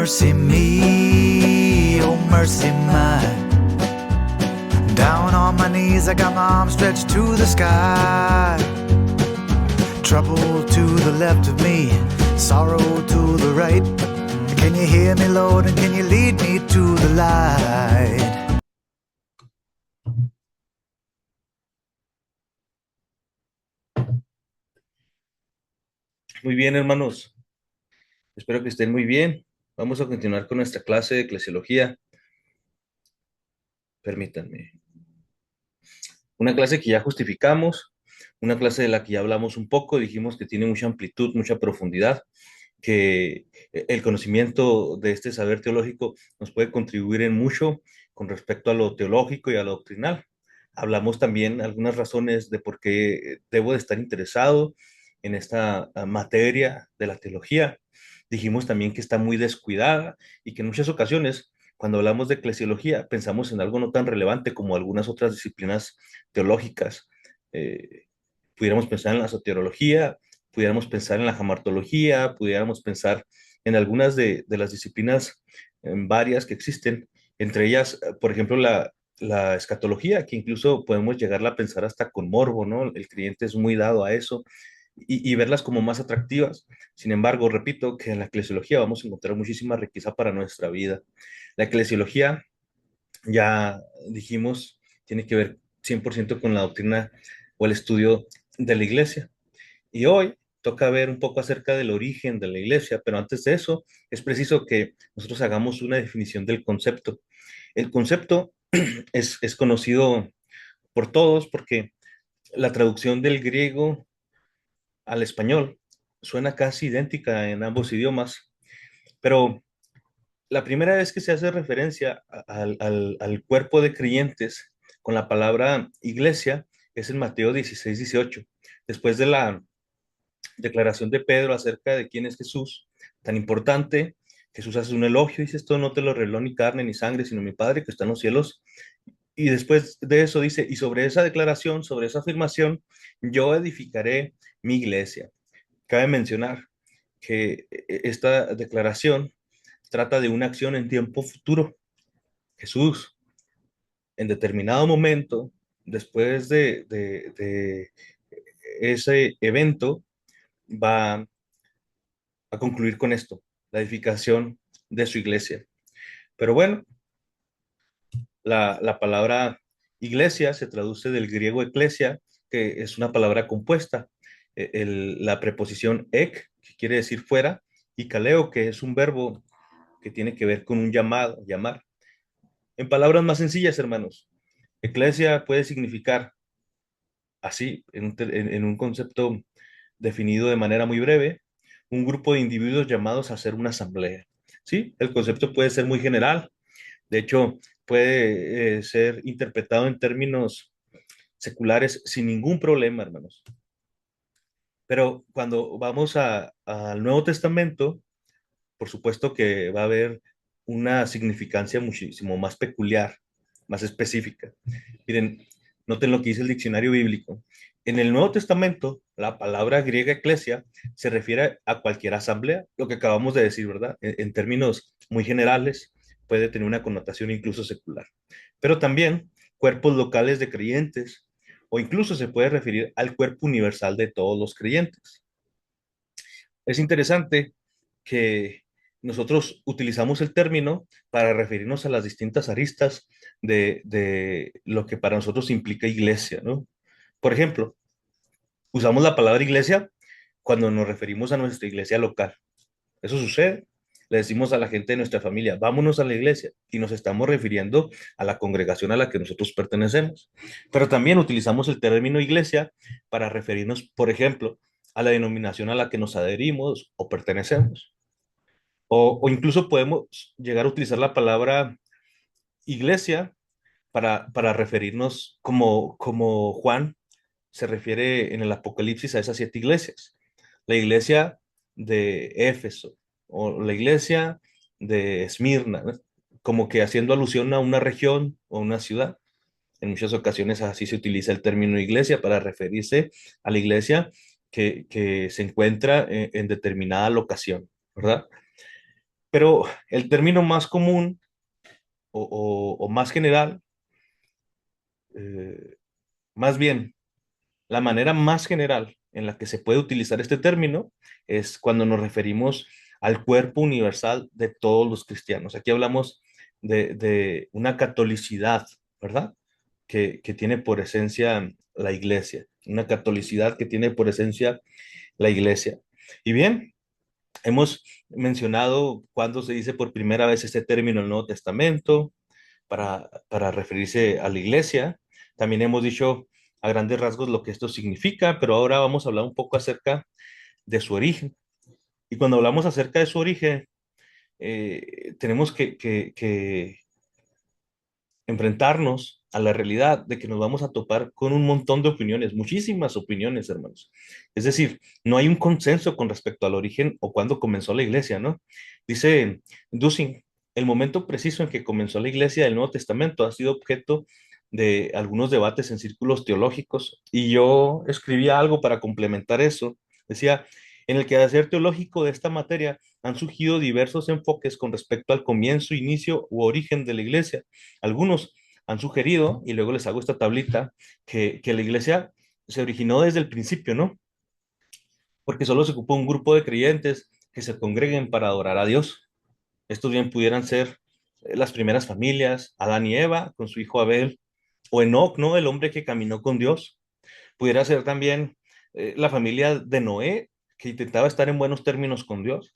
mercy me, oh mercy mine. Down on my knees, I got my arms stretched to the sky. Trouble to the left of me, sorrow to the right. Can you hear me, Lord, and can you lead me to the light? Muy bien, hermanos. Espero que estén muy bien. Vamos a continuar con nuestra clase de eclesiología. Permítanme. Una clase que ya justificamos, una clase de la que ya hablamos un poco, dijimos que tiene mucha amplitud, mucha profundidad, que el conocimiento de este saber teológico nos puede contribuir en mucho con respecto a lo teológico y a lo doctrinal. Hablamos también algunas razones de por qué debo de estar interesado en esta materia de la teología. Dijimos también que está muy descuidada y que en muchas ocasiones, cuando hablamos de eclesiología, pensamos en algo no tan relevante como algunas otras disciplinas teológicas. Eh, Pudiéramos pensar en la soteriología, pudiéramos pensar en la jamartología, pudiéramos pensar en algunas de las disciplinas varias que existen, entre ellas, por ejemplo, la escatología, que incluso podemos llegarla a pensar hasta con morbo, ¿no? El creyente es muy dado a eso y verlas como más atractivas. Sin embargo, repito que en la eclesiología vamos a encontrar muchísima riqueza para nuestra vida. La eclesiología, ya dijimos, tiene que ver 100% con la doctrina o el estudio de la iglesia. Y hoy toca ver un poco acerca del origen de la iglesia, pero antes de eso es preciso que nosotros hagamos una definición del concepto. El concepto es conocido por todos porque la traducción del griego al español suena casi idéntica en ambos idiomas, pero la primera vez que se hace referencia al cuerpo de creyentes con la palabra iglesia es en Mateo 16-18, después de la declaración de Pedro acerca de quién es Jesús, tan importante. Jesús hace un elogio y dice, esto no te lo reveló ni carne ni sangre, sino mi Padre que está en los cielos. Y después de eso dice, y sobre esa declaración, sobre esa afirmación, yo edificaré mi iglesia. Cabe mencionar que esta declaración trata de una acción en tiempo futuro. Jesús, en determinado momento, después de ese evento, va a concluir con esto, la edificación de su iglesia. Pero bueno, la palabra iglesia se traduce del griego eclesia, que es una palabra compuesta. La preposición ek, que quiere decir fuera, y kaleo, que es un verbo que tiene que ver con un llamado, llamar. En palabras más sencillas, hermanos, eclesia puede significar así, en un concepto definido de manera muy breve, un grupo de individuos llamados a hacer una asamblea. Sí, el concepto puede ser muy general, de hecho, puede ser interpretado en términos seculares sin ningún problema, hermanos. Pero cuando vamos al Nuevo Testamento, por supuesto que va a haber una significancia muchísimo más peculiar, más específica. Miren, noten lo que dice el diccionario bíblico. En el Nuevo Testamento, la palabra griega eclesia se refiere a cualquier asamblea, lo que acabamos de decir, ¿verdad? En términos muy generales, puede tener una connotación incluso secular. Pero también cuerpos locales de creyentes, o incluso se puede referir al cuerpo universal de todos los creyentes. Es interesante que nosotros utilizamos el término para referirnos a las distintas aristas de lo que para nosotros implica iglesia, ¿no? Por ejemplo, usamos la palabra iglesia cuando nos referimos a nuestra iglesia local. Eso sucede. Le decimos a la gente de nuestra familia, vámonos a la iglesia, y nos estamos refiriendo a la congregación a la que nosotros pertenecemos. Pero también utilizamos el término iglesia para referirnos, por ejemplo, a la denominación a la que nos adherimos o pertenecemos. O incluso podemos llegar a utilizar la palabra iglesia para referirnos como Juan se refiere en el Apocalipsis a esas siete iglesias. La iglesia de Éfeso o la iglesia de Esmirna, ¿no? Como que haciendo alusión a una región o una ciudad. En muchas ocasiones así se utiliza el término iglesia para referirse a la iglesia que se encuentra en determinada locación, ¿verdad? Pero el término más común o más general, eh, más bien, la manera más general en la que se puede utilizar este término es cuando nos referimos al cuerpo universal de todos los cristianos. Aquí hablamos de una catolicidad, ¿verdad? Que tiene por esencia la iglesia, una catolicidad que tiene por esencia la iglesia. Y bien, hemos mencionado cuándo se dice por primera vez este término en el Nuevo Testamento para referirse a la iglesia. También hemos dicho a grandes rasgos lo que esto significa, pero ahora vamos a hablar un poco acerca de su origen. Y cuando hablamos acerca de su origen, tenemos que enfrentarnos a la realidad de que nos vamos a topar con un montón de opiniones, muchísimas opiniones, hermanos. Es decir, no hay un consenso con respecto al origen o cuándo comenzó la iglesia, ¿no? Dice Dussing, el momento preciso en que comenzó la iglesia del Nuevo Testamento ha sido objeto de algunos debates en círculos teológicos y yo escribía algo para complementar eso. Decía, en el quehacer teológico de esta materia han surgido diversos enfoques con respecto al comienzo, inicio u origen de la iglesia. Algunos han sugerido, y luego les hago esta tablita, que la iglesia se originó desde el principio, ¿no? Porque solo se ocupó un grupo de creyentes que se congreguen para adorar a Dios. Estos bien pudieran ser las primeras familias, Adán y Eva, con su hijo Abel, o Enoc, ¿no? El hombre que caminó con Dios. Pudiera ser también la familia de Noé, que intentaba estar en buenos términos con Dios.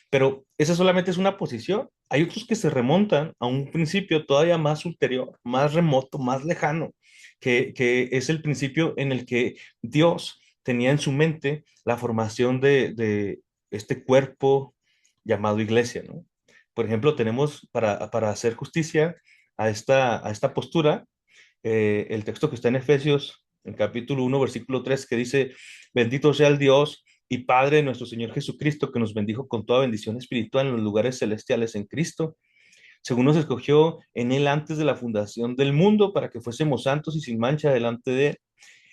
Pero esa solamente es una posición. Hay otros que se remontan a un principio todavía más ulterior, más remoto, más lejano, que es el principio en el que Dios tenía en su mente la formación de este cuerpo llamado iglesia, ¿no? Por ejemplo, tenemos para hacer justicia a esta postura, el texto que está en Efesios, en capítulo 1 versículo 3 que dice, bendito sea el Dios y Padre de nuestro Señor Jesucristo, que nos bendijo con toda bendición espiritual en los lugares celestiales en Cristo, según nos escogió en Él antes de la fundación del mundo, para que fuésemos santos y sin mancha delante de Él,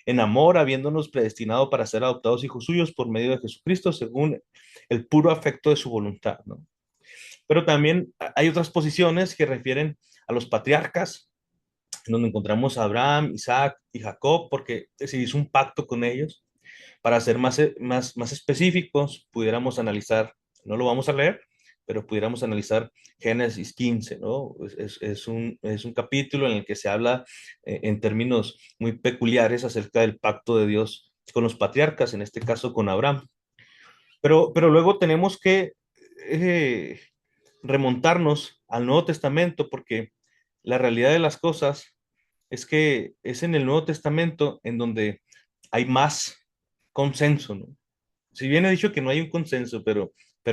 en amor, habiéndonos predestinado para ser adoptados hijos suyos por medio de Jesucristo, según el puro afecto de su voluntad, ¿no? Pero también hay otras posiciones que refieren a los patriarcas, en donde encontramos a Abraham, Isaac y Jacob, porque se hizo un pacto con ellos. Para ser más específicos, pudiéramos analizar, no lo vamos a leer, pero pudiéramos analizar Génesis 15, ¿no? Es un capítulo en el que se habla en términos muy peculiares acerca del pacto de Dios con los patriarcas, en este caso con Abraham. Pero luego tenemos que eh, remontarnos al Nuevo Testamento porque la realidad de las cosas es que es en el Nuevo Testamento en donde hay más consenso, ¿no? Si bien he dicho que no hay un consenso, pero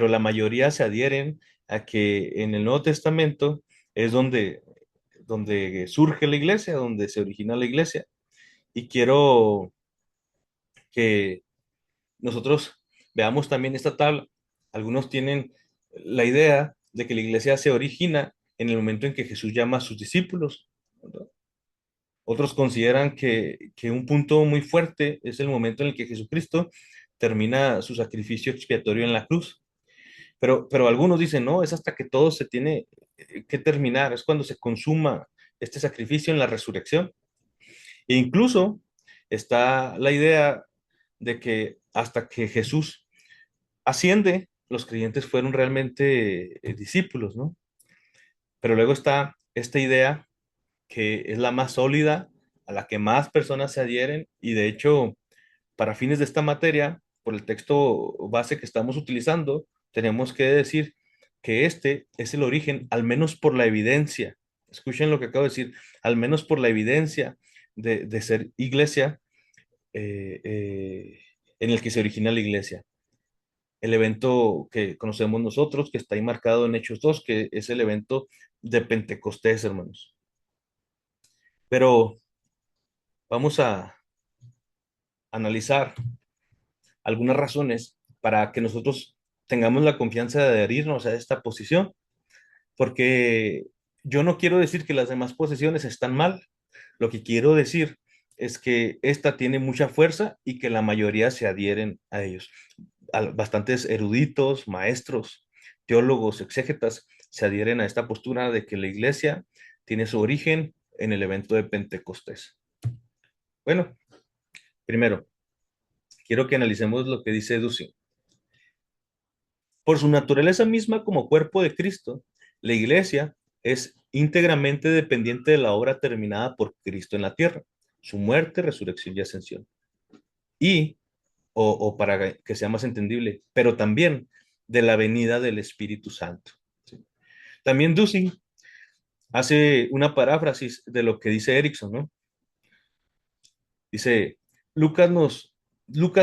la mayoría se adhieren a que en el Nuevo Testamento es donde surge la iglesia, donde se origina la iglesia. Y quiero que nosotros veamos también esta tabla. Algunos tienen la idea de que la iglesia se origina en el momento en que Jesús llama a sus discípulos, ¿verdad? Otros consideran que un punto muy fuerte es el momento en el que Jesucristo termina su sacrificio expiatorio en la cruz. Pero algunos dicen, no, es hasta que todo se tiene que terminar, es cuando se consuma este sacrificio en la resurrección. E incluso está la idea de que hasta que Jesús asciende, los creyentes fueron realmente discípulos, ¿no? Pero luego está esta idea que es la más sólida, a la que más personas se adhieren y de hecho, para fines de esta materia, por el texto base que estamos utilizando, tenemos que decir que este es el origen, al menos por la evidencia. Escuchen lo que acabo de decir, al menos por la evidencia de ser iglesia eh, eh, en el que se origina la iglesia. El evento que conocemos nosotros, que está ahí marcado en Hechos 2, que es el evento de Pentecostés, hermanos. Pero vamos a analizar algunas razones para que nosotros tengamos la confianza de adherirnos a esta posición, porque yo no quiero decir que las demás posiciones están mal, lo que quiero decir es que esta tiene mucha fuerza y que la mayoría se adhieren a ellos. Bastantes eruditos, maestros, teólogos exégetas se adhieren a esta postura de que la iglesia tiene su origen en el evento de Pentecostés. Bueno, primero, quiero que analicemos lo que dice Dussing. Por su naturaleza misma como cuerpo de Cristo, la iglesia es íntegramente dependiente de la obra terminada por Cristo en la tierra, su muerte, resurrección y ascensión. Y, o para que sea más entendible, pero también de la venida del Espíritu Santo. ¿Sí? También Dussing hace una paráfrasis de lo que dice Erickson, ¿no? Dice, Lucas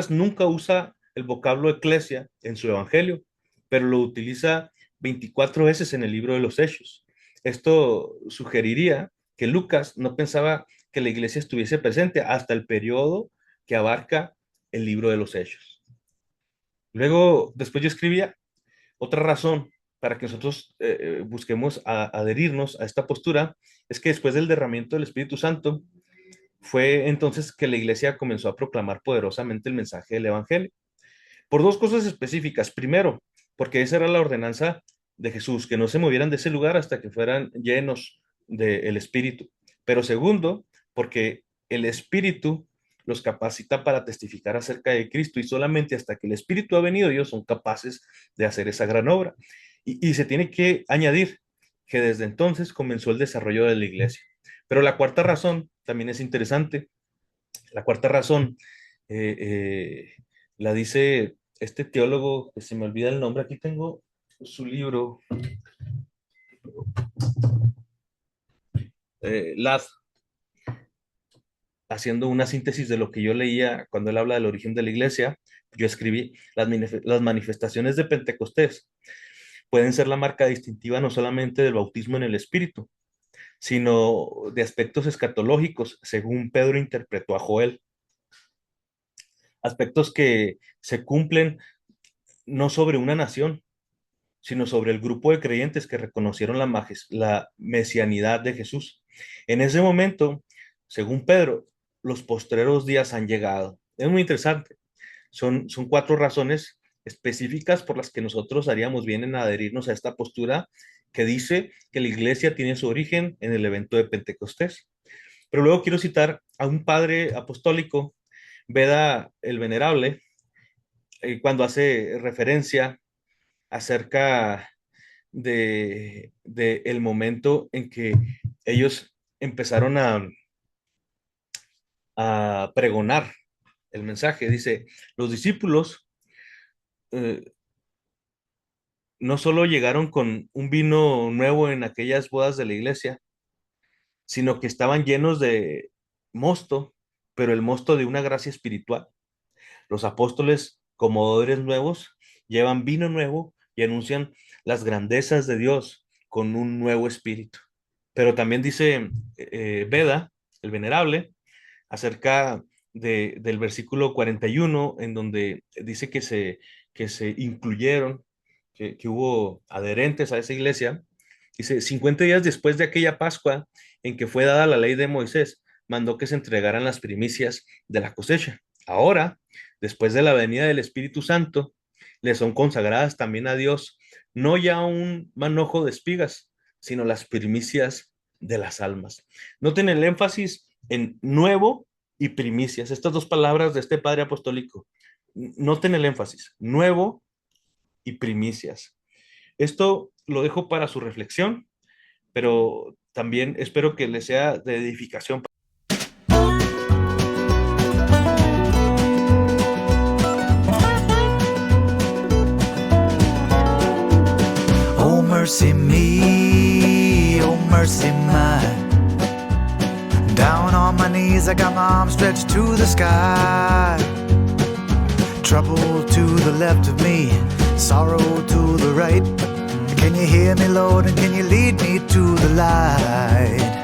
nunca usa el vocablo eclesia en su evangelio, pero lo utiliza 24 veces en el libro de los Hechos. Esto sugeriría que Lucas no pensaba que la iglesia estuviese presente hasta el periodo que abarca el libro de los Hechos. Luego, después yo escribía otra razón para que nosotros busquemos adherirnos a esta postura, es que después del derramamiento del Espíritu Santo, fue entonces que la iglesia comenzó a proclamar poderosamente el mensaje del evangelio. Por dos cosas específicas. Primero, porque esa era la ordenanza de Jesús, que no se movieran de ese lugar hasta que fueran llenos del Espíritu. Pero segundo, porque el Espíritu los capacita para testificar acerca de Cristo y solamente hasta que el Espíritu ha venido ellos son capaces de hacer esa gran obra. Y se tiene que añadir que desde entonces comenzó el desarrollo de la iglesia. Pero la cuarta razón también es interesante. La cuarta razón la dice este teólogo, que se me olvida el nombre, aquí tengo su libro, Ladd, haciendo una síntesis de lo que yo leía cuando él habla del origen de la iglesia. Yo escribí, las manifestaciones de Pentecostés pueden ser la marca distintiva no solamente del bautismo en el Espíritu, sino de aspectos escatológicos, según Pedro interpretó a Joel. Aspectos que se cumplen no sobre una nación, sino sobre el grupo de creyentes que reconocieron la mesianidad de Jesús. En ese momento, según Pedro, los postreros días han llegado. Es muy interesante. Son 4 razones específicas por las que nosotros haríamos bien en adherirnos a esta postura que dice que la iglesia tiene su origen en el evento de Pentecostés. Pero luego quiero citar a un padre apostólico, Beda el Venerable, cuando hace referencia acerca de el momento en que ellos empezaron a pregonar el mensaje. Dice, los discípulos no solo llegaron con un vino nuevo en aquellas bodas de la iglesia, sino que estaban llenos de mosto, pero el mosto de una gracia espiritual. Los apóstoles, como odres nuevos, llevan vino nuevo y anuncian las grandezas de Dios con un nuevo espíritu. Pero también dice Beda, el Venerable, acerca del versículo 41, en donde dice que se incluyeron, que hubo adherentes a esa iglesia. Dice, 50 días después de aquella Pascua en que fue dada la ley de Moisés, mandó que se entregaran las primicias de la cosecha. Ahora, después de la venida del Espíritu Santo, le son consagradas también a Dios, no ya un manojo de espigas, sino las primicias de las almas. Noten el énfasis en nuevo y primicias. Estas dos palabras de este padre apostólico. Noten el énfasis, nuevo y primicias. Esto lo dejo para su reflexión, pero también espero que les sea de edificación. Oh, mercy me, oh, mercy mine. Down on my knees, I got my arms stretched to the sky. Trouble to the left of me, sorrow to the right. Can you hear me, Lord, and can you lead me to the light?